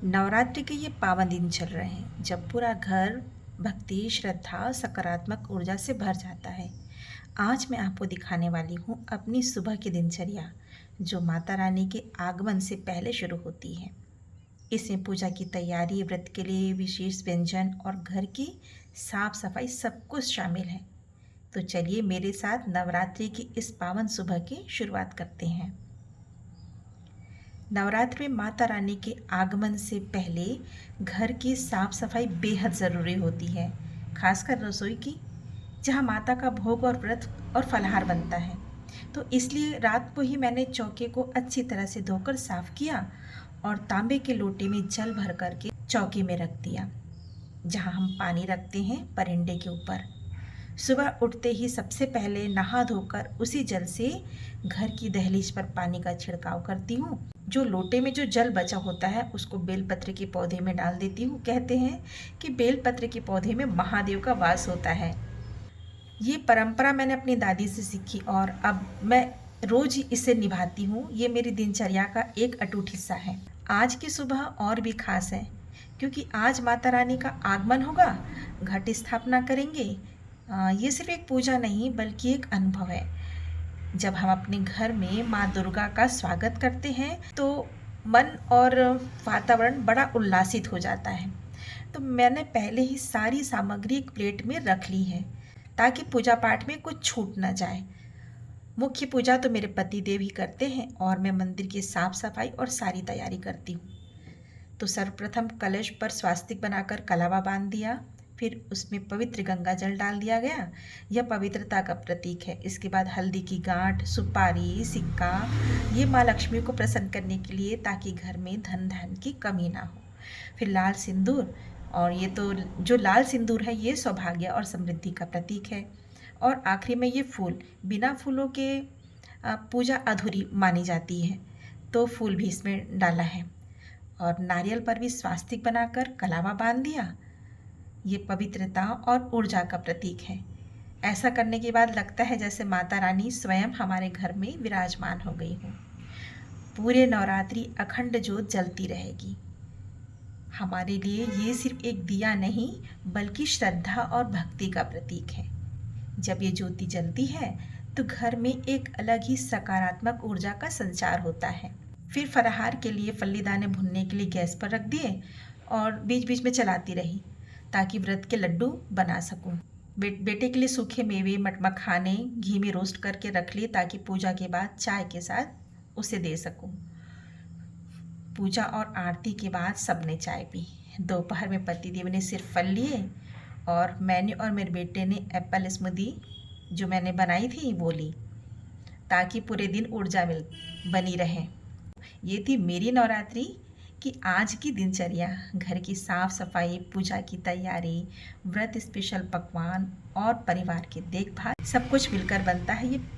नवरात्रि के ये पावन दिन चल रहे हैं जब पूरा घर भक्ति, श्रद्धा, सकारात्मक ऊर्जा से भर जाता है। आज मैं आपको दिखाने वाली हूँ अपनी सुबह की दिनचर्या, जो माता रानी के आगमन से पहले शुरू होती है। इसमें पूजा की तैयारी, व्रत के लिए विशेष व्यंजन और घर की साफ सफाई सब कुछ शामिल है। तो चलिए मेरे साथ नवरात्रि की इस पावन सुबह की शुरुआत करते हैं। नवरात्रि में माता रानी के आगमन से पहले घर की साफ सफाई बेहद ज़रूरी होती है, खासकर रसोई की, जहाँ माता का भोग और व्रत और फलाहार बनता है। तो इसलिए रात को ही मैंने चौके को अच्छी तरह से धोकर साफ किया और तांबे के लोटे में जल भर करके चौके में रख दिया, जहाँ हम पानी रखते हैं परिंदे के ऊपर। सुबह उठते ही सबसे पहले नहा धोकर उसी जल से घर की दहलीज पर पानी का छिड़काव करती हूँ। जो लोटे में जो जल बचा होता है उसको बेलपत्र के पौधे में डाल देती हूँ। कहते हैं कि बेलपत्र के पौधे में महादेव का वास होता है। ये परंपरा मैंने अपनी दादी से सीखी और अब मैं रोज ही इसे निभाती हूँ। ये मेरी दिनचर्या का एक अटूट हिस्सा है। आज की सुबह और भी खास है क्योंकि आज माता रानी का आगमन होगा, घट स्थापना करेंगे। ये सिर्फ एक पूजा नहीं बल्कि एक अनुभव है। जब हम अपने घर में माँ दुर्गा का स्वागत करते हैं तो मन और वातावरण बड़ा उल्लासित हो जाता है। तो मैंने पहले ही सारी सामग्री एक प्लेट में रख ली है ताकि पूजा पाठ में कुछ छूट ना जाए। मुख्य पूजा तो मेरे पति देव ही करते हैं और मैं मंदिर की साफ सफाई और सारी तैयारी करती हूँ। तो सर्वप्रथम कलश पर स्वास्तिक बनाकर कलावा बांध दिया, फिर उसमें पवित्र गंगा जल डाल दिया गया। यह पवित्रता का प्रतीक है। इसके बाद हल्दी की गांठ, सुपारी, सिक्का, ये माँ लक्ष्मी को प्रसन्न करने के लिए, ताकि घर में धन धान्य की कमी ना हो। फिर लाल सिंदूर, और ये तो जो लाल सिंदूर है ये सौभाग्य और समृद्धि का प्रतीक है। और आखिरी में ये फूल, बिना फूलों के पूजा अधूरी मानी जाती है, तो फूल भी इसमें डाला है। और नारियल पर भी स्वास्तिक बनाकर कलावा बांध दिया। ये पवित्रता और ऊर्जा का प्रतीक है। ऐसा करने के बाद लगता है जैसे माता रानी स्वयं हमारे घर में विराजमान हो गई हो। पूरे नवरात्रि अखंड ज्योत जलती रहेगी। हमारे लिए ये सिर्फ एक दिया नहीं बल्कि श्रद्धा और भक्ति का प्रतीक है। जब ये ज्योति जलती है तो घर में एक अलग ही सकारात्मक ऊर्जा का संचार होता है। फिर फलाहार के लिए फल्ली दाने भुनने के लिए गैस पर रख दिए और बीच बीच में चलाती रही ताकि व्रत के लड्डू बना सकूं। बेटे के लिए सूखे मेवे, मटमखाने घी में रोस्ट करके रख लिए ताकि पूजा के बाद चाय के साथ उसे दे सकूं। पूजा और आरती के बाद सबने चाय पी। दोपहर में पतिदेव ने सिर्फ फल लिए और मैंने और मेरे बेटे ने एप्पल स्मूदी जो मैंने बनाई थी वो ली, ताकि पूरे दिन ऊर्जा बनी रहे। ये थी मेरी नवरात्रि कि आज की दिनचर्या। घर की साफ सफाई, पूजा की तैयारी, व्रत स्पेशल पकवान और परिवार की देखभाल, सब कुछ मिलकर बनता है ये